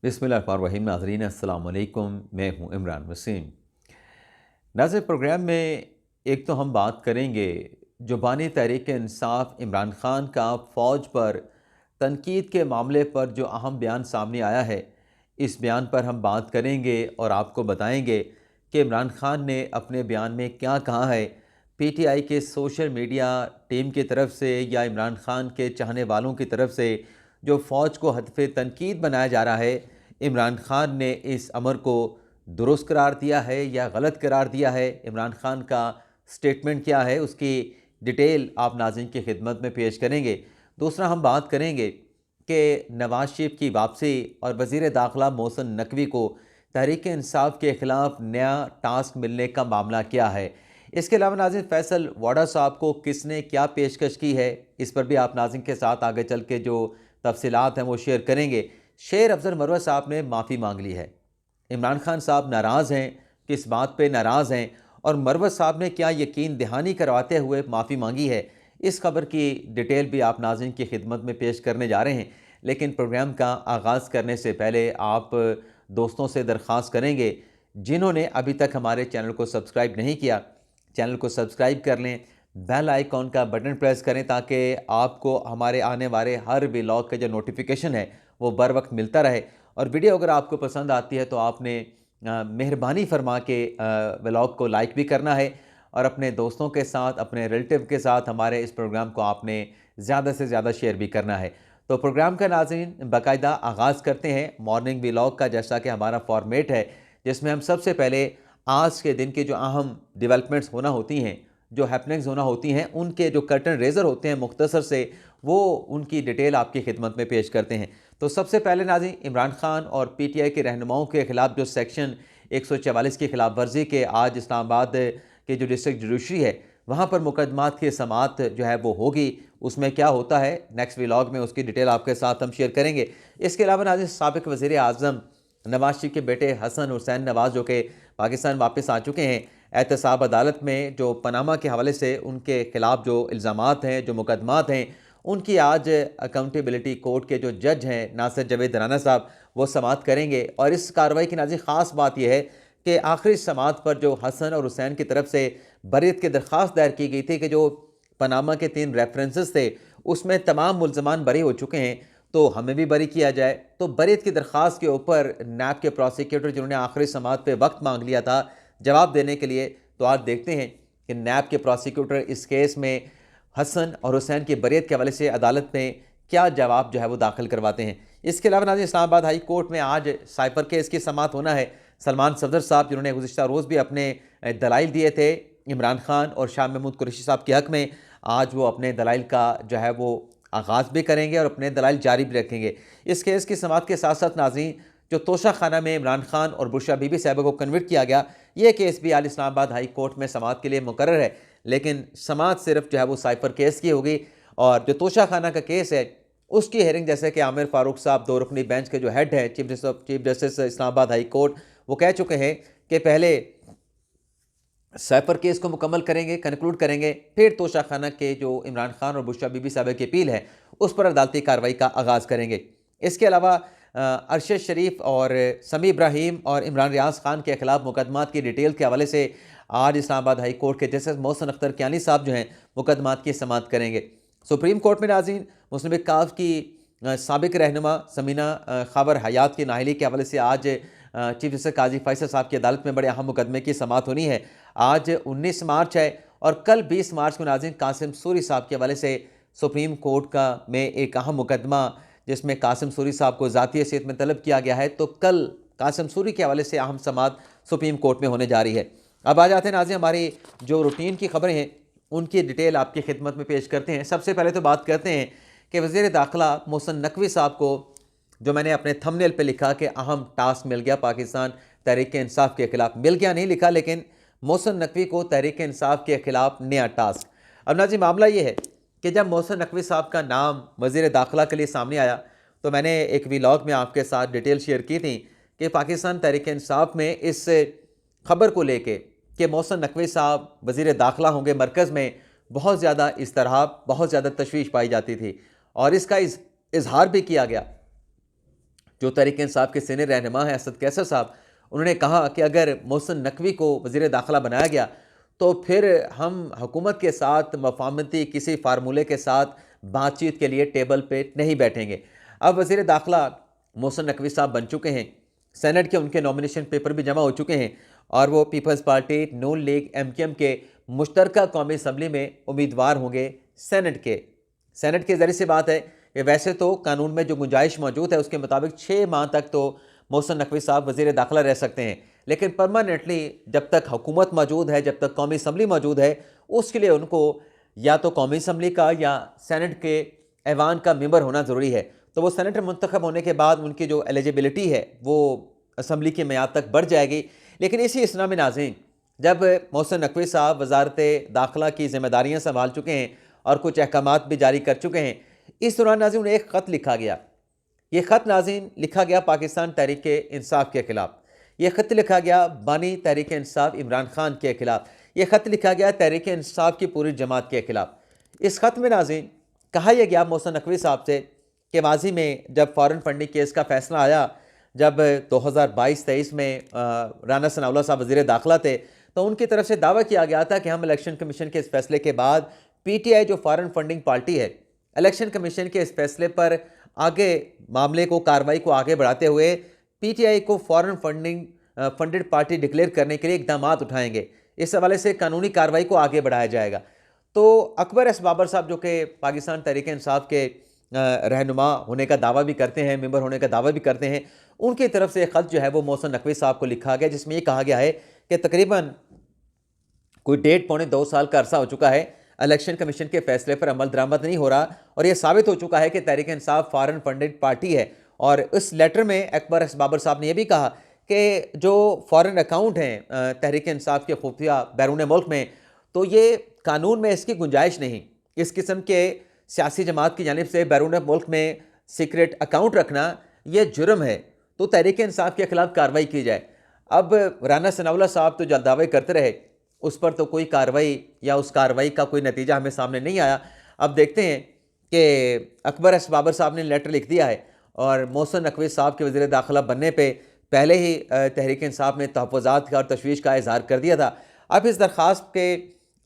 बिस्मिल्लाहिर्रहमानिर्रहीम। नाज़रीन अस्सलाम वालेकुम, मैं हूँ इमरान वसीम। नाज़रीन, प्रोग्राम में एक तो हम बात करेंगे जुबानी तहरीक इंसाफ इमरान ख़ान का फ़ौज पर तनकीद के मामले पर जो अहम बयान सामने आया है, इस बयान पर हम बात करेंगे और आपको बताएंगे कि इमरान ख़ान ने अपने बयान में क्या कहा है। पीटीआई के सोशल मीडिया टीम की तरफ से या इमरान ख़ान के चाहने वालों की तरफ से जो फ़ौज को हदफ़ तनकीद बनाया जा रहा है, इमरान ख़ान ने इस अमर को दुरुस्त करार दिया है या गलत करार दिया है। इमरान ख़ान का स्टेटमेंट क्या है, उसकी डिटेल आप नाज़रीन की खिदमत में पेश करेंगे। दूसरा, हम बात करेंगे कि नवाज शरीफ की वापसी और वज़ीर दाखिला मोहसिन नकवी को तहरीक इंसाफ के ख़िलाफ़ नया टास्क मिलने का मामला क्या है। इसके अलावा नाज़रीन, फैसल वाडा साहब को किसने क्या पेशकश की है, इस पर भी आप नाज़रीन के साथ आगे चल के जो तफसीलात हैं वो शेयर करेंगे। शेर अफजल मरवत साहब ने माफ़ी मांग ली है। इमरान खान साहब नाराज़ हैं, किस बात पे नाराज़ हैं और मरवत साहब ने क्या यकीन दहानी करवाते हुए माफ़ी मांगी है, इस खबर की डिटेल भी आप नाज़रीन की खिदमत में पेश करने जा रहे हैं। लेकिन प्रोग्राम का आगाज़ करने से पहले आप दोस्तों से दरख्वास्त करेंगे, जिन्होंने अभी तक हमारे चैनल को सब्सक्राइब नहीं किया, चैनल को सब्सक्राइब कर लें, बेल आइकॉन का बटन प्रेस करें ताकि आपको हमारे आने वाले हर व्लॉग का जो नोटिफिकेशन है वो बर वक्त मिलता रहे। और वीडियो अगर आपको पसंद आती है तो आपने मेहरबानी फरमा के व्लॉग को लाइक भी करना है और अपने दोस्तों के साथ, अपने रिलेटिव के साथ हमारे इस प्रोग्राम को आपने ज़्यादा से ज़्यादा शेयर भी करना है। तो प्रोग्राम का नाज़रीन बाकायदा आगाज़ करते हैं मॉर्निंग व्लॉग का, जैसा कि हमारा फॉर्मेट है, जिसमें हम सबसे पहले आज के दिन की जो अहम डेवलपमेंट्स होना होती हैं, जो हैपनिंग्स होना होती हैं, उनके जो कर्टन रेजर होते हैं मुख्तसर से, वो उनकी डिटेल आपकी खिदमत में पेश करते हैं। तो सबसे पहले नाज़रीन, इमरान खान और पीटीआई के रहनुमाओं के खिलाफ जो सेक्शन 144 की खिलाफ वर्जी के आज इस्लामाबाद के जो डिस्ट्रिक्ट जुडिशरी है वहाँ पर मुकदमात की समाअत जो है वो होगी। उसमें क्या होता है नेक्स्ट व्लॉग में उसकी डिटेल आपके साथ हम शेयर करेंगे। इसके अलावा नाज़रीन, साबिक़ वज़ीर आज़म नवाज शरीफ के बेटे हसन हुसैन नवाज जो कि पाकिस्तान वापस आ चुके हैं, एहतसाब अदालत में जो पनामा के हवाले से उनके खिलाफ जो इल्ज़ामात हैं, जो मुकदमात हैं, उनकी आज अकाउंटेबिलिटी कोर्ट के जो जज हैं नासिर जावेद राना साहब, वो समाअत करेंगे। और इस कार्रवाई की नाज़रीन ख़ास बात यह है कि आखिरी समाअत पर जो हसन और हुसैन की तरफ से बरीत की दरख्वास्त दायर की गई थी कि जो पनामा के 3 रेफरेंसेस थे उसमें तमाम मुल्ज़मान बरी हो चुके हैं, तो हमें भी बरी किया जाए। तो बरीत की दरख्वास्त के ऊपर नैब के प्रोसिक्यूटर जिन्होंने आखिरी समाअत पे वक्त मांग लिया था जवाब देने के लिए, तो आज देखते हैं कि नैब के प्रोसिक्यूटर इस केस में हसन और हुसैन की बरीत के हवाले से अदालत में क्या जवाब जो है वो दाखिल करवाते हैं। इसके अलावा नाज़रीन, इस्लामाबाद हाई कोर्ट में आज साइफर केस की समाअत होना है। सलमान सफदर साहब जिन्होंने गुज़िश्ता रोज़ भी अपने दलाइल दिए थे इमरान खान और शाह महमूद कुरैशी साहब के हक़ में, आज वो अपने दलाइल का जो है वो आगाज़ भी करेंगे और अपने दलाइल जारी भी रखेंगे। इस केस की समाअत के साथ साथ नाज़रीन, जो तोशा खाना में इमरान खान और बुशरा बीबी साहिबा को कन्विक्ट किया गया, ये केस भी आज इस्लामाबाद हाई कोर्ट में समाअत के लिए मुकर्रर है। लेकिन समाअत सिर्फ जो है वो साइफर केस की होगी और जो तोशा खाना का केस है उसकी हेयरिंग, जैसे कि आमिर फारूक साहब 2 रुकनी बेंच के जो हेड है chief justice Islamabad high court, वो कह चुके हैं कि पहले साइफर केस को मुकम्मल करेंगे, कंक्लूड करेंगे, फिर तोशा खाना के जो इमरान खान और बुशरा बीबी साहिबा की अपील है उस पर अदालती कार्रवाई का आगाज़ करेंगे। इसके अलावा अरशद शरीफ और समी इब्राहिम और इमरान रियाज खान के खिलाफ मुकदमात की डिटेल के हवाले से आज इस्लामाबाद हाई कोर्ट के जस्टिस मोहसिन अख्तर कियानी साहब जो हैं मुकदमात की समाअत करेंगे। सुप्रीम कोर्ट में नाज़रीन, मुस्लिम लीग काफ की साबिक रहनुमा समीना खबर हयात की नाहली के हवाले से आज चीफ जस्टिस काजी फैसल साहब की अदालत में बड़े अहम मुकदमे की समाअत होनी है। आज 19 मार्च है और कल 20 मार्च को नाज़रीन कासिम सूरी साहब के हवाले से सुप्रीम कोर्ट का में एक अहम मुकदमा, जिसमें कासिम सूरी साहब को ज़ाती हैसियत में तलब किया गया है, तो कल कासिम सूरी के हवाले से अहम समाअत सुप्रीम कोर्ट में होने जा रही है। अब आ जाते हैं नाज़रीन, हमारी जो रूटीन की खबरें हैं उनकी डिटेल आपकी खिदमत में पेश करते हैं। सबसे पहले तो बात करते हैं कि वज़ीर दाखिला मोहसिन नकवी साहब को, जो मैंने अपने थंबनेल पे लिखा कि अहम टास्क मिल गया पाकिस्तान तहरीक इंसाफ के खिलाफ, मिल गया नहीं लिखा, लेकिन मोहसिन नकवी को तहरीक इंसाफ के खिलाफ नया टास्क। अब नाज़रीन, मामला ये है कि जब मोहसिन नकवी साहब का नाम वज़ीर दाखिला के लिए सामने आया तो मैंने एक व्लॉग में आपके साथ डिटेल शेयर की थी कि पाकिस्तान तहरीक इंसाफ में इस खबर को लेके कि मोहसिन नकवी साहब वज़ीर दाखिला होंगे मरकज़ में, बहुत ज़्यादा इस्तराब, बहुत ज़्यादा तशवीश पाई जाती थी और इसका इजहार भी किया गया जो तहरीक इंसाफ के सीनियर रहनुमा हैं असद कैसर साहब, उन्होंने कहा कि अगर मोहसिन नकवी को वज़ीर दाखिला बनाया गया तो फिर हम हुकूमत के साथ मफाहमती किसी फार्मूले के साथ बातचीत के लिए टेबल पे नहीं बैठेंगे। अब वज़ीर दाखिला मोहसिन नकवी साहब बन चुके हैं, सेनेट के उनके नॉमिनेशन पेपर भी जमा हो चुके हैं और वो पीपल्स पार्टी, नून लीग, MQM के मुश्तरका कौमी असम्बली में उम्मीदवार होंगे सेनेट के। सेनेट के ज़रिए से बात है कि वैसे तो कानून में जो गुंजाइश मौजूद है उसके मुताबिक 6 माह तक तो मोहसिन नकवी साहब वज़ीर दाखिला रह सकते हैं, लेकिन परमानेंटली जब तक हुकूमत मौजूद है, जब तक कौमी असम्बली मौजूद है, उसके लिए उनको या तो कौमी असम्बली का या सेनेट के ऐवान का मेंबर होना ज़रूरी है। तो वो सेनेटर मुंतखब होने के बाद उनकी जो एलिजिबिलिटी है वो असम्बली की मियाद तक बढ़ जाएगी। लेकिन इसी इसना में नाज़रीन, जब मोहसिन नकवी साहब वज़ारत दाखिला की ज़िम्मेदारियाँ संभाल चुके हैं और कुछ अहकामात भी जारी कर चुके हैं, इस दौरान नाज़रीन उन्हें एक ख़त लिखा गया। ये ख़त नाज़रीन लिखा गया पाकिस्तान तहरीक इंसाफ के ख़िलाफ़, ये ख़त लिखा गया बानी तहरीक इंसाफ इमरान खान के ख़िलाफ़, ये ख़त लिखा गया तहरीक इंसाफ की पूरी जमात के ख़िलाफ़। इस ख़त में नाज़रीन कहा यह गया मोहसिन नकवी साहब से कि माजी में जब फ़ॉरेन फंडिंग केस का फ़ैसला आया, जब 2022-23 में राना सनाउल्लाह साहब वज़ीर दाखिला थे, तो उनकी तरफ से दावा किया गया था कि हम इलेक्शन कमीशन के इस फैसले के बाद PTI जो फ़ॉरेन फंडिंग पार्टी है, इलेक्शन कमीशन के इस फैसले पर आगे मामले को, कार्रवाई को आगे बढ़ाते हुए PTI को फ़ॉरेन फंडेड पार्टी डिक्लेयर करने के लिए इकदाम उठाएंगे। इस हवाले से कानूनी कार्रवाई को आगे बढ़ाया जाएगा। तो अकबर एस बाबर साहब जो कि पाकिस्तान तहरीक इंसाफ के रहनुमा होने का दावा भी करते हैं, मेंबर होने का दावा भी करते हैं, उनकी तरफ से ख़त जो है वो मोहसिन नकवी साहब को लिखा गया, जिसमें ये कहा गया है कि तकरीबन कोई 1.5-2 साल का अरसा हो चुका है, इलेक्शन कमीशन के फैसले पर अमल दरामद नहीं हो रहा और यह साबित हो चुका है कि Tehreek Insaf foreign funded party है। और इस लेटर में अकबर एस बाबर साहब ने यह भी कहा कि जो फॉरेन अकाउंट हैं तहरीक इंसाफ के खुफिया बैरून मुल्क में, तो ये कानून में इसकी गुंजाइश नहीं। इस किस्म के सियासी जमात की जानिब से बैरून मुल्क में सीक्रेट अकाउंट रखना यह जुर्म है, तो तहरीक इंसाफ के खिलाफ कार्रवाई की जाए। अब राना सनाउल्लाह साहब तो दावे करते रहे, उस पर तो कोई कार्रवाई या उस कार्रवाई का कोई नतीजा हमें सामने नहीं आया। अब देखते हैं कि अकबर एस बाबर साहब ने लेटर लिख दिया है और मोहसिन नकवी साहब के वज़ीर दाखिला बनने पे पहले ही तहरीक इंसाफ ने तहफ़्फ़ुज़ात का और तशवीश का इज़हार कर दिया था। अब इस दरख्वास्त के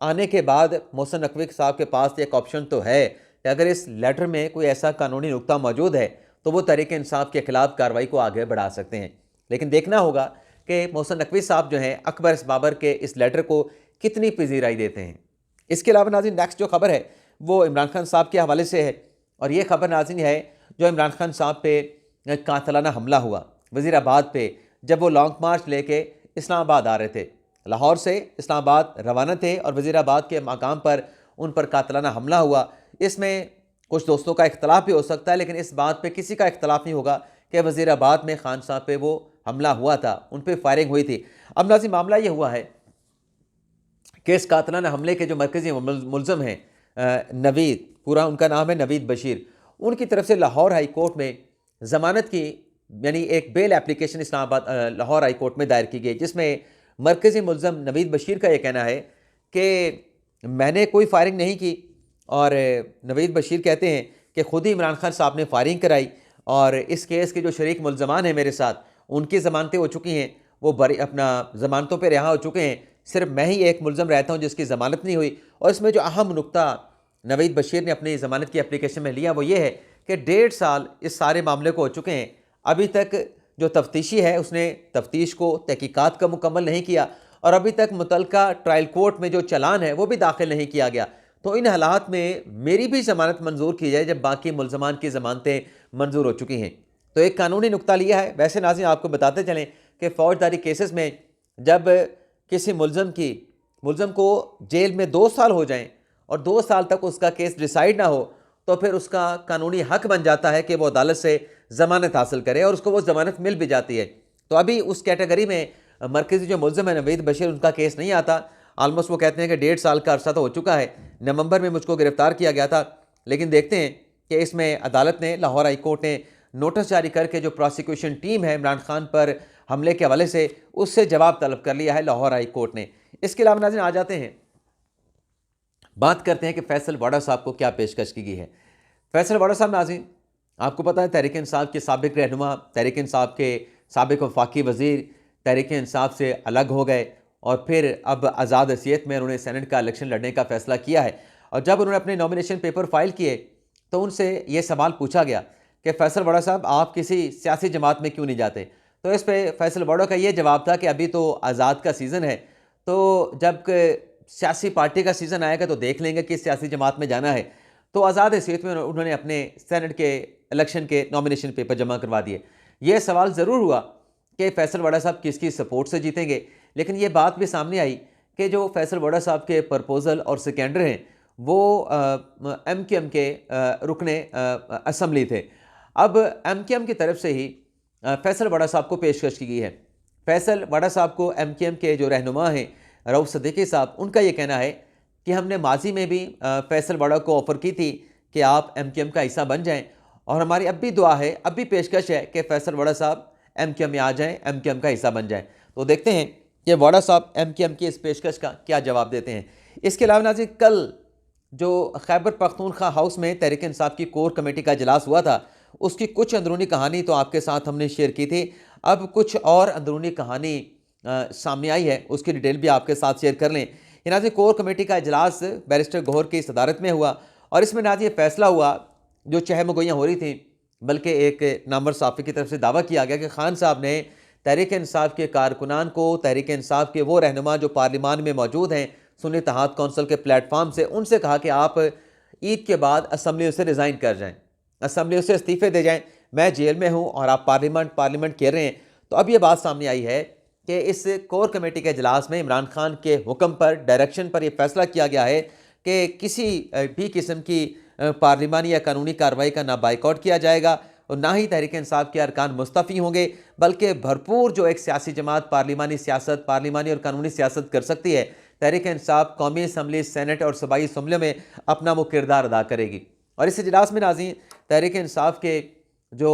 आने के बाद मोहसिन नकवी साहब के पास एक ऑप्शन तो है कि अगर इस लेटर में कोई ऐसा कानूनी नुक्ता मौजूद है तो वो तहरीक इंसाफ के खिलाफ कार्रवाई को आगे बढ़ा सकते हैं। लेकिन देखना होगा कि मोहसिन नकवी साहब जो हैं अकबर एस बाबर के इस लेटर को कितनी पजीराई देते हैं। इसके अलावा नाज़रीन नेक्स्ट जो खबर है वो इमरान खान साहब के हवाले से है और ये खबर नाज़रीन है जो इमरान खान साहब पे कातलाना हमला हुआ वज़ीराबाद पे, जब वो लॉन्ग मार्च लेके इस्लामाबाद आ रहे थे, लाहौर से इस्लामाबाद रवाना थे और वज़ीराबाद के मकाम पर उन पर कातलाना हमला हुआ। इसमें कुछ दोस्तों का इख्तलाफ भी हो सकता है, लेकिन इस बात पे किसी का इख्तलाफ नहीं होगा कि वज़ीराबाद में खान साहब पे वो हमला हुआ था, उन पर फायरिंग हुई थी। अब नाज़रीन मामला ये हुआ है कि इस कातलाना हमले के जो मरकज़ी मुल्ज़म हैं नवीद, पूरा उनका नाम है नवीद बशीर, उनकी तरफ से लाहौर हाई कोर्ट में ज़मानत की यानी एक bail application Islamabad Lahore high court में दायर की गई, जिसमें मरकज़ी मुल्ज़म नवीद बशीर का ये कहना है कि मैंने कोई फायरिंग नहीं की और नवीद बशीर कहते हैं कि ख़ुद ही इमरान खान साहब ने फायरिंग कराई और इस केस के जो शरीक मुल्ज़मान हैं मेरे साथ, उनकी ज़मानतें हो चुकी हैं, वो अपना ज़मानतों पर रिहा हो चुके हैं, सिर्फ मैं ही एक मुल्ज़म रहता हूँ जिसकी ज़मानत नहीं हुई। और इसमें जो अहम नुक्ता नवीद बशीर ने अपनी ज़मानत की एप्लीकेशन में लिया वो ये है कि 1.5 साल इस सारे मामले को हो चुके हैं, अभी तक जो तफ्तीशी है उसने तफ्तीश को तहकीकात का मुकम्मल नहीं किया और अभी तक मुतलका ट्रायल कोर्ट में जो चलान है वो भी दाखिल नहीं किया गया। तो इन हालात में मेरी भी ज़मानत मंजूर की जाए जब बाकी मुल्ज़मान की ज़मानतें मंजूर हो चुकी हैं। तो एक कानूनी नुक्ता लिया है। वैसे नाज़रीन आपको बताते चलें कि फ़ौजदारी केसेस में जब किसी मुल्ज़म को जेल में 2 साल हो जाएं और 2 साल तक उसका केस डिसाइड ना हो, तो फिर उसका कानूनी हक बन जाता है कि वो अदालत से ज़मानत हासिल करे और उसको वो ज़मानत मिल भी जाती है। तो अभी उस कैटेगरी में मरकज़ी जो मुल्ज़म है नवीद बशीर, उनका केस नहीं आता। आलमोस्ट वो कहते हैं कि 1.5 साल का अरसा तो हो चुका है, नवंबर में मुझको गिरफ़्तार किया गया था, लेकिन देखते हैं कि इसमें अदालत ने, लाहौर हाई कोर्ट ने नोटिस जारी करके जो प्रोसिक्यूशन टीम है इमरान खान पर हमले के हवाले से, उससे जवाब तलब कर लिया है लाहौर हाई कोर्ट ने। इसके अलावा नाज़रीन आ जाते हैं, बात करते हैं कि फैसल वाडा साहब को क्या पेशकश की गई है। फैसल वाडा साहब नाज़रीन आपको पता है तहरीक इंसाफ के साबिक रहनुमा, तहरीक इंसाफ के साबिक वफाकी वज़ीर तहरीक इंसाफ से अलग हो गए और फिर अब आज़ाद हैसियत में उन्होंने सेनेट का इलेक्शन लड़ने का फ़ैसला किया है। और जब उन्होंने अपने नॉमिनेशन पेपर फाइल किए तो उनसे ये सवाल पूछा गया कि फैसल वड़ा साहब, आप किसी सियासी जमात में क्यों नहीं जाते? तो इस पर फैसल वड़ा का ये जवाब था कि अभी तो आज़ाद का सीज़न है, तो जब सियासी पार्टी का सीज़न आएगा तो देख लेंगे किस सियासी जमात में जाना है। तो आज़ाद हैसियत में उन्होंने अपने सेनेट के इलेक्शन के नॉमिनेशन पेपर जमा करवा दिए। ये सवाल ज़रूर हुआ कि फैसल वड़ा साहब किसकी सपोर्ट से जीतेंगे, लेकिन ये बात भी सामने आई कि जो फैसल वड़ा साहब के प्रपोज़ल और सेकेंडर हैं वो MQM के रुकने असम्बली थे। अब MQM की तरफ से ही फैसल वड़ा साहब को पेशकश की गई है। फैसल वड़ा साहब को MQM के जो रहनुमा हैं रऊफ़ सिद्दीकी साहब, उनका ये कहना है कि हमने माजी में भी फैसल वड़ा को ऑफ़र की थी कि आप MQM का हिस्सा बन जाएं, और हमारी अब भी दुआ है, अब भी पेशकश है कि फैसल वड़ा साहब MQM में आ जाएं, MQM का हिस्सा बन जाएं। तो देखते हैं कि वड़ा साहब MQM की इस पेशकश का क्या जवाब देते हैं। इसके अलावा नाज़रीन, कल जो खैबर पख्तूनख्वा हाउस में तहरीक इंसाफ की कोर कमेटी का इजलास हुआ था, उसकी कुछ अंदरूनी कहानी तो आपके साथ हमने शेयर की थी। अब कुछ और अंदरूनी कहानी सामने आई है, उसकी डिटेल भी आपके साथ शेयर कर लें। ये नाज़रीन, कोर कमेटी का इजलास बैरिस्टर गौहर की सदारत में हुआ और इसमें नाज़रीन फैसला हुआ, जो चहमगोइयाँ हो रही थी, बल्कि एक नामवर साफ़ी की तरफ से दावा किया गया कि खान साहब ने तहरीक इंसाफ के कारकुनान को, तहरीक इंसाफ के वो रहनुमा जो पार्लिमान में मौजूद हैं सुन्नी इत्तेहाद कौंसिल के प्लेटफार्म से, उनसे कहा कि आप ईद के बाद असम्बली से रिज़ाइन कर जाएँ, असम्बली से इस्तीफ़े दे जाएँ, मैं जेल में हूँ और आप पार्लियामेंट कह रहे हैं। तो अब ये बात सामने आई है कि इस कोर कमेटी के इजलास में इमरान खान के हुक्म पर, डायरेक्शन पर यह फैसला किया गया है कि किसी भी किस्म की पार्लिमानी या कानूनी कार्रवाई का ना बाइकआउट किया जाएगा और ना ही तहरीक इंसाफ के अरकान मुस्तफ़ी होंगे, बल्कि भरपूर जो एक सियासी जमात पार्लिमानी सियासत, पार्लिमानी और कानूनी सियासत कर सकती है, तहरीक इंसाफ कौमी असम्बली, सेनेट और सूबाई असम्बलियों में अपना वो किरदार अदा करेगी। और इस इजलास में नाज़रीन तहरीक इंसाफ के जो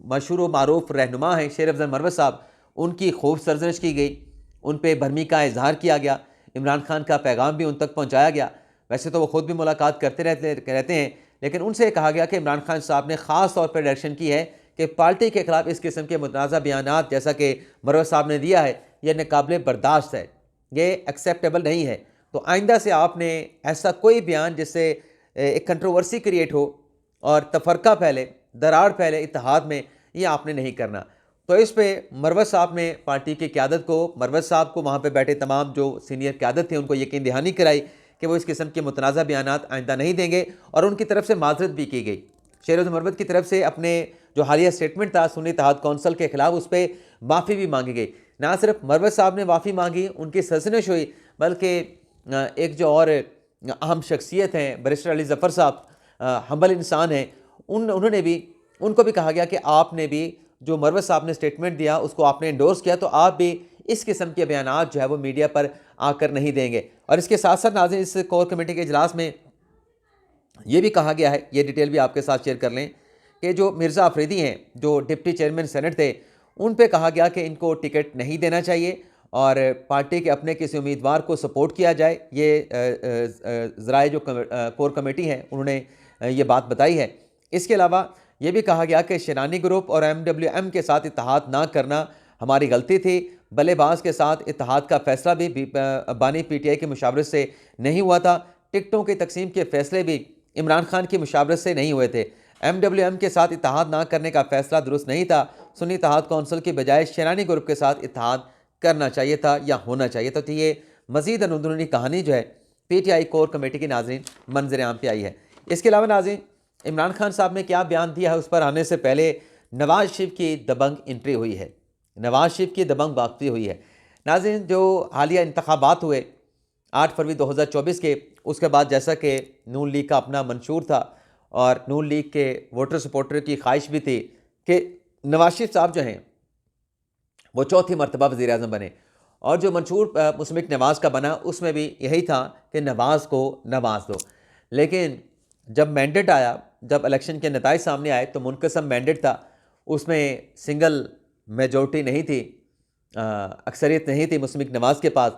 मशहूर व मारूफ रहनुमा हैं शेर अफजल मरवत साहब, उनकी खूब सरजरिश की गई, उन पर भरमी का इजहार किया गया, इमरान खान का पैगाम भी उन तक पहुँचाया गया। वैसे तो वो ख़ुद भी मुलाकात करते रहते हैं, लेकिन उनसे कहा गया कि इमरान खान साहब ने ख़ास तौर पर डायरेक्शन की है कि पार्टी के ख़िलाफ़ इस किस्म के मुतनाज़ा बयानात जैसा कि मरवत साहब ने दिया है, यह नाकाबिल बर्दाश्त है, ये एक्सेप्टेबल नहीं है। तो आइंदा से आपने ऐसा कोई बयान जिससे एक कंट्रोवर्सी क्रिएट हो और तफरका फैले, दरार फैले इत्तेहाद में, ये आपने नहीं करना। तो इस पे मरवत साहब ने पार्टी की क़यादत को, मरवत साहब को, वहाँ पे बैठे तमाम जो सीनियर क़यादत थे, उनको यकीन दहानी कराई कि वो इस किस्म के मुतनाज़ा बयानात आइंदा नहीं देंगे और उनकी तरफ से माजरत भी की गई। शेर अफजल मरवत की तरफ से अपने जो हालिया स्टेटमेंट था सुन्नी इत्तेहाद कौंसिल के ख़िलाफ़, उस पर माफ़ी भी मांगी गई। ना सिर्फ मरवत साहब ने माफ़ी मांगी, उनकी सरजनिश हुई, बल्कि एक जो और अहम शख्सियत हैं बैरिस्टर अली ज़फ़र साहब, हम्बल इंसान हैं, उन्होंने भी, उनको भी कहा गया कि आपने भी जो मरवत साहब ने स्टेटमेंट दिया उसको आपने इंडोर्स किया, तो आप भी इस किस्म के बयानात जो है वो मीडिया पर आकर नहीं देंगे। और इसके साथ साथ नाज़रीन, इस कोर कमेटी के इजलास में ये भी कहा गया है, ये डिटेल भी आपके साथ शेयर कर लें, कि जो मिर्ज़ा अफरीदी हैं, जो डिप्टी चेयरमैन सेनेट थे, उन पे कहा गया कि इनको टिकट नहीं देना चाहिए और पार्टी के अपने किसी उम्मीदवार को सपोर्ट किया जाए। ये ज़राए जो कोर कमेटी है उन्होंने ये बात बताई है। इसके अलावा ये भी कहा गया कि शेरानी ग्रुप और MWM के साथ इत्तेहाद ना करना हमारी गलती थी। बल्लेबाज के साथ इत्तेहाद का फैसला भी बानी PTI की मुशावरत से नहीं हुआ था। टिकटों की तकसीम के फैसले भी इमरान खान की मुशावरत से नहीं हुए थे। MWM के साथ इत्तेहाद ना करने का फैसला दुरुस्त नहीं था। सुन्नी इत्तेहाद कौंसिल की बजाय शेरानी ग्रुप के साथ इत्तेहाद करना चाहिए था या होना चाहिए था। तो ये मज़ीद अंदरूनी कहानी जो है PTI कोर कमेटी की नाज़रीन मंजर आम पे आई है। इसके अलावा नाज़रीन, इमरान खान साहब ने क्या बयान दिया है उस पर आने से पहले नवाज़ शरीफ की दबंग एंट्री हुई है, नवाज़ शरीफ की दबंग वापसी हुई है। नाज़रीन, जो हालिया इंतखाबात हुए 8 फरवरी 2024 के, उसके बाद जैसा कि नून लीग का अपना मंशूर था और नून लीग के वोटर सपोर्टर की ख्वाहिश भी थी कि नवाज़ शरीफ साहब जो हैं वो चौथी मरतबा वज़ीर आज़म बने, और जो मंशूर मुस्लिम नवाज़ का बना उसमें भी यही था कि नवाज़ को नवाज दो। लेकिन जब मैंडेट आया, जब इलेक्शन के नताइज सामने आए, तो मुनक़सम मैंडेट था, उसमें सिंगल मेजॉरिटी नहीं थी, अक्सरियत नहीं थी मुस्लिम नवाज़ के पास,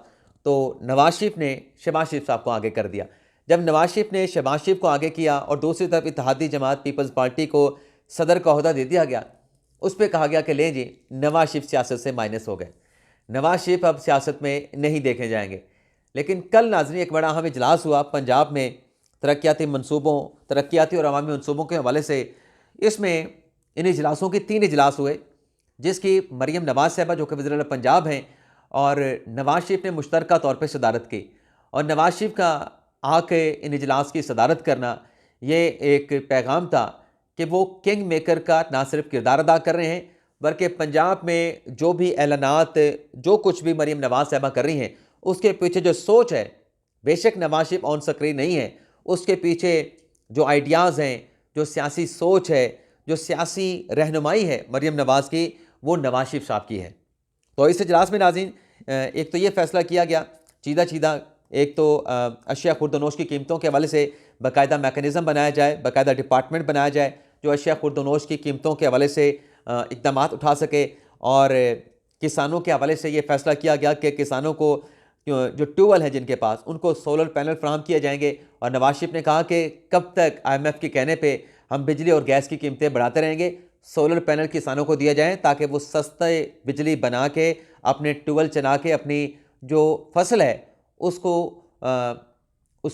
तो नवाज़ शरीफ ने शहबाज शरीफ साहब को आगे कर दिया। जब नवाज शरीफ ने शहबाज शरीफ को आगे किया और दूसरी तरफ इत्तेहादी जमात पीपल्स पार्टी को सदर का ओहदा दे दिया गया, उस पर कहा गया कि ले जी नवाज शरीफ सियासत से माइनस हो गए, नवाज शरीफ अब सियासत में नहीं देखे जाएंगे। लेकिन कल नाज़रीन एक बड़ा अहम इजलास हुआ पंजाब में तरक्याती मनसूबों, तरक्याती और अवामी मनसूबों के हवाले से। इसमें इन इजलासों की 3 इजलास हुए, जिसकी मरीम नवाज़ साहबा जो कि वज़ीर पंजाब हैं और नवाज शरीफ ने मुश्तरका तौर पर सदारत की। और नवाज शरीफ का आके इन इजलास की सदारत करना ये एक पैगाम था कि वो किंग मेकर का ना सिर्फ किरदार अदा कर रहे हैं, बल्कि पंजाब में जो भी ऐलानात, जो कुछ भी मरीम नवाज साहबा कर रही हैं, उसके पीछे जो सोच है, बेशक नवाज शरीफ ऑन स्क्रीन नहीं है, उसके पीछे जो आइडियाज़ हैं, जो सियासी सोच है, जो सियासी रहनुमाई है मरीम नवाज़ की, वो नवाज शरीफ साहब की है। तो इस इजलास में नाज़रीन एक तो ये फ़ैसला किया गया सीधा एक तो अशिया खुर्दनोश की कीमतों के हवाले से बाकायदा मैकेनिज़्म बनाया जाए, बाकायदा डिपार्टमेंट बनाया जाए जो अशिया खुर्दनोश की कीमतों के हवाले से इक़दाम उठा सके। और किसानों के हवाले से ये फ़ैसला किया गया कि किसानों को जो ट्यूबवेल हैं जिनके पास, उनको सोलर पैनल फ्राहम किए जाएंगे। और नवाज शरीफ ने कहा कि कब तक IMF के कहने पर हम बिजली और गैस की कीमतें बढ़ाते रहेंगे, सोलर पैनल किसानों को दिया जाए ताकि वो सस्ते बिजली बना के अपने ट्यूबवेल चला के अपनी जो फसल है उसको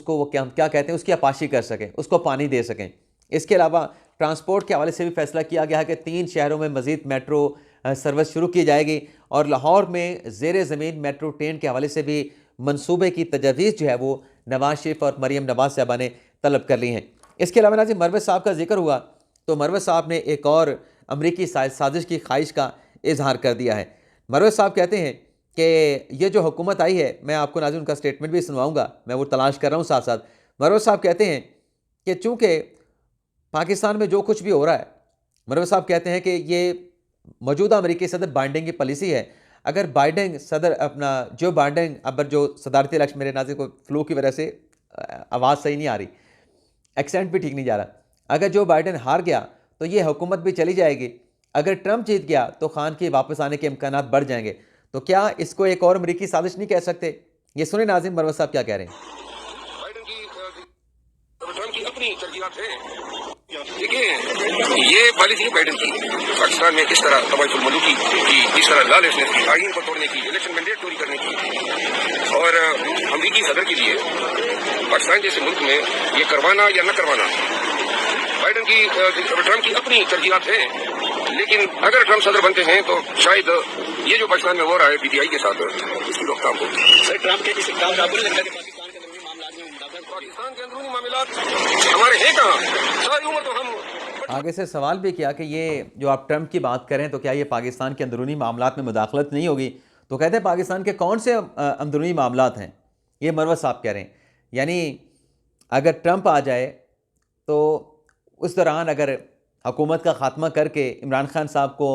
वो क्या कहते हैं, उसकी आपाशी कर सकें, उसको पानी दे सकें। इसके अलावा ट्रांसपोर्ट के हवाले से भी फैसला किया गया है कि 3 शहरों में मज़ीद मेट्रो सर्विस शुरू की जाएगी और लाहौर में ज़ेर ज़मीन मेट्रो ट्रेन के हवाले से भी मनसूबे की तजवीज़ जो है वो नवाज शरीफ और मरीम नवाज साहबा ने तलब कर ली हैं। इसके अलावा नाज़रीन मरवत साहब का जिक्र हुआ तो मरवत साहब ने एक और अमरीकी साजिश की ख्वाहिश का इजहार कर दिया है। मरवत साहब कहते हैं कि ये जो हुकूमत आई है, मैं आपको नाज़रीन उनका स्टेटमेंट भी सुनवाऊंगा, मैं वो तलाश कर रहा हूँ साथ साथ। मरवत साहब कहते हैं कि चूँकि पाकिस्तान में जो कुछ भी हो रहा है, मरवत साहब कहते हैं कि ये मौजूदा अमरीकी सदर बाइडेन की पॉलिसी है। अगर बाइडेन सदर अपना जो बाइडेन अब जो सदारती इलेक्शन, मेरे नाज़रीन को फ्लू की वजह से आवाज़ सही नहीं आ रही, एक्सेंट भी ठीक नहीं जा रहा, अगर जो बाइडेन हार गया तो ये हुकूमत भी चली जाएगी। अगर ट्रंप जीत गया तो खान के वापस आने के इम्कान बढ़ जाएंगे। तो क्या इसको एक और अमरीकी साजिश नहीं कह सकते? ये सुने नाज़रीन मरवत साहब क्या कह रहे हैं। बाइडेन की अपनी तरजीहात हैं। देखिए ये पॉलिसी बाइडेन की पाकिस्तान में इस तरह तवाइफुल मलूकी की, इस तरह लॉलेसनेस की, आईन को तोड़ने की, इलेक्शन मैंडेट चोरी करने की, और अमरीकी सदर के लिए पाकिस्तान जैसे मुल्क में ये करवाना या न करवाना बाइडेन की ट्रंप की अपनी तरजीहात हैं। लेकिन अगर ट्रंप सदर बनते हैं तो शायद ये जो पाकिस्तान में हो रहा है PTI के साथ, इसकी रोकथाम हो। सर ट्रंप के इस इक़दाम का लगता है कि पाकिस्तान के अंदरूनी मामलात हमारे हैं कहाँ? सारी उम्र तो हम आगे से सवाल भी किया कि ये जो आप ट्रंप की बात करें तो क्या ये पाकिस्तान के अंदरूनी मामलात में मुदाखलत नहीं होगी? तो कहते हैं पाकिस्तान के कौन से अंदरूनी मामलात हैं, ये मरवत साहब कह रहे हैं। यानी अगर ट्रंप आ जाए तो उस दौरान अगर हुकूमत का ख़ात्मा करके इमरान खान साहब को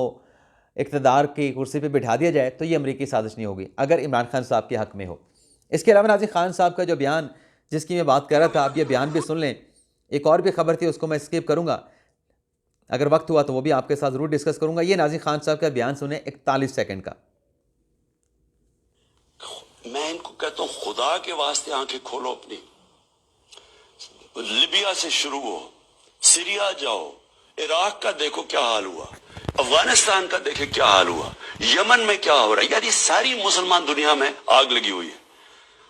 इक़्तिदार की कुर्सी पे बिठा दिया जाए तो ये अमरीकी साजिश नहीं होगी, अगर इमरान खान साहब के हक़ में हो। इसके अलावा नाज़रीन खान साहब का जो बयान जिसकी मैं बात कर रहा था, आप ये बयान भी सुन लें। एक और भी खबर थी, उसको मैं स्किप करूँगा, अगर वक्त हुआ तो वो भी आपके साथ ज़रूर डिस्कस करूँगा। ये नाज़रीन खान साहब का बयान सुने 41 सेकंड का। मैं इनको कहता हूँ खुदा के वास्ते आंखें खोलो अपनी। लिबिया से शुरू हो, सीरिया जाओ, इराक का देखो क्या हाल हुआ, अफगानिस्तान का देखे क्या हाल हुआ, यमन में क्या हो रहा है। यार ये सारी मुसलमान दुनिया में आग लगी हुई है,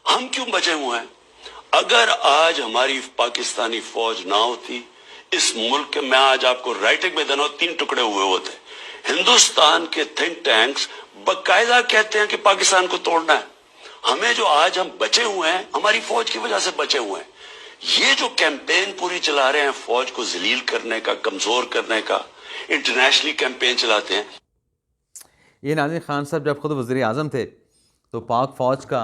हम क्यों बचे हुए हैं? अगर आज हमारी पाकिस्तानी फौज ना होती इस मुल्क के, मैं आज आपको राइटिंग में देना 3 टुकड़े हुए होते। हिंदुस्तान के थिंक टैंक्स बकायदा कहते हैं कि पाकिस्तान को तोड़ना है। हमें जो आज हम बचे हुए हैं हमारी फौज की वजह से बचे हुए हैं। ये जो कैंपेन पूरी चला रहे हैं फौज को जलील करने का, कमजोर करने का, इंटरनेशनली कैंपेन चलाते हैं। ये नाज़रीन खान साहब जब खुद वज़ीर आज़म थे तो पाक फ़ौज का,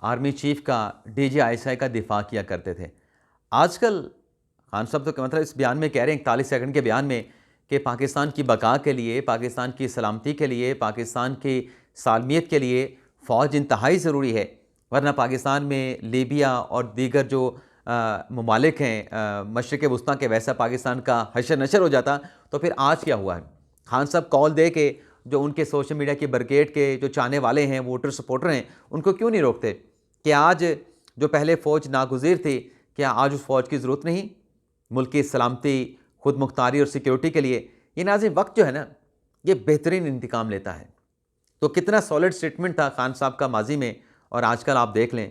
आर्मी चीफ़ का, DGI का दिफा किया करते थे। आजकल खान साहब तो मतलब इस बयान में कह रहे हैं 41 सेकंड के बयान में कि पाकिस्तान की बका के लिए, पाकिस्तान की सलामती के लिए, पाकिस्तान की सालमियत के लिए फ़ौज इंतहाई ज़रूरी है, वरना पाकिस्तान में लीबिया और दीगर जो ममालिक हैं मशरिक़ वस्ता के, वैसा पाकिस्तान का हशर नशर हो जाता। तो फिर आज क्या हुआ है? खान साहब कॉल दे के जो उनके सोशल मीडिया की ब्रिगेड के जो चाहने वाले हैं, वोटर सपोर्टर हैं, उनको क्यों नहीं रोकते कि आज जो पहले फ़ौज नागुज़ीर थी क्या आज उस फ़ौज की ज़रूरत नहीं मुल्क की सलामती, खुद मुख्तारी और सिक्योरिटी के लिए? ये नाज़रीन वक्त जो है ना, ये बेहतरीन इंतकाम लेता है। तो कितना सॉलिड स्टेटमेंट था खान साहब का माजी में, और आजकल आप देख लें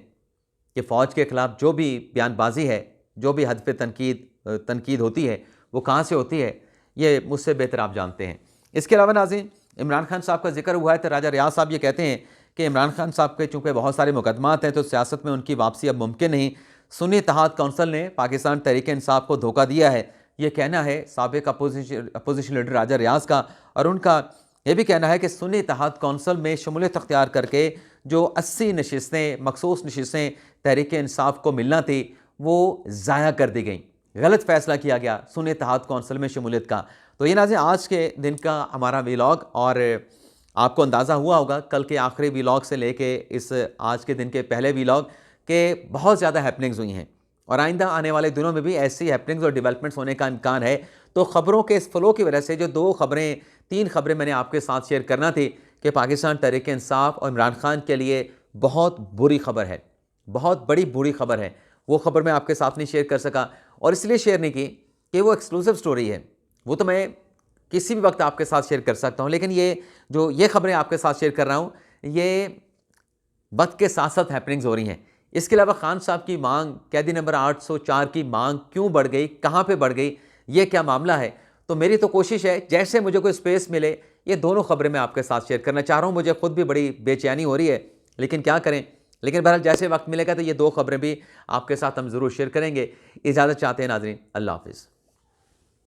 कि फ़ौज के ख़िलाफ़ जो भी बयानबाजी है, जो भी हद पे तनकीद होती है, वो कहाँ से होती है, ये मुझसे बेहतर आप जानते हैं। इसके अलावा नाज़रीन, इमरान खान साहब का जिक्र हुआ है तो राजा रियाज साहब ये कहते हैं कि इमरान खान साहब के चूँकि बहुत सारे मुकदमात हैं तो सियासत में उनकी वापसी अब मुमकिन नहीं। सुन्नी इत्तेहाद कौंसिल ने पाकिस्तान तहरीक इंसाफ को धोखा दिया है, ये कहना है साबिक अपोजिशन लीडर राजा रियाज का। और उनका ये भी कहना है कि सुन्नी इत्तेहाद कौंसिल में शमूलियत अख्तियार करके जो 80 नशिस्तें, मखसूस नशिस्तें तहरीक इंसाफ को मिलना थी, वो ज़ाया कर दी गई। गलत फ़ैसला किया गया सुन्नी इत्तेहाद कौंसिल में शमूलियत का। तो ये नाज़रीन आज के दिन का हमारा वीलॉग, और आपको अंदाज़ा हुआ होगा कल के आखिरी वीलॉग से लेके इस आज के दिन के पहले वीलॉग के बहुत ज़्यादा हैपनिंग्स हुई हैं, और आइंदा आने वाले दिनों में भी ऐसी हैपनिंग्स और डेवलपमेंट्स होने का इम्कान है। तो ख़बरों के इस फ्लो की वजह से जो 3 खबरें मैंने आपके साथ शेयर करना थी कि पाकिस्तान तहरीक इंसाफ और इमरान खान के लिए बहुत बुरी खबर है, बहुत बड़ी बुरी खबर है, वो खबर मैं आपके साथ नहीं शेयर कर सका। और इसलिए शेयर नहीं की कि वो एक्सक्लूसिव स्टोरी है, वो तो मैं किसी भी वक्त आपके साथ शेयर कर सकता हूँ, लेकिन ये खबरें आपके साथ शेयर कर रहा हूँ, ये वक्त के साथ साथ हैपनिंग्स हो रही हैं। इसके अलावा खान साहब की मांग, कैदी नंबर 804 की मांग क्यों बढ़ गई, कहाँ पे बढ़ गई, ये क्या मामला है? तो मेरी तो कोशिश है जैसे मुझे कोई स्पेस मिले ये दोनों खबरें मैं आपके साथ शेयर करना चाह रहा हूँ। मुझे खुद भी बड़ी बेचैनी हो रही है, लेकिन क्या करें। लेकिन बहरहाल जैसे वक्त मिलेगा तो ये 2 खबरें भी आपके साथ हम ज़रूर शेयर करेंगे। इजाज़त चाहते हैं नाज़रीन, अल्लाह हाफ़िज़।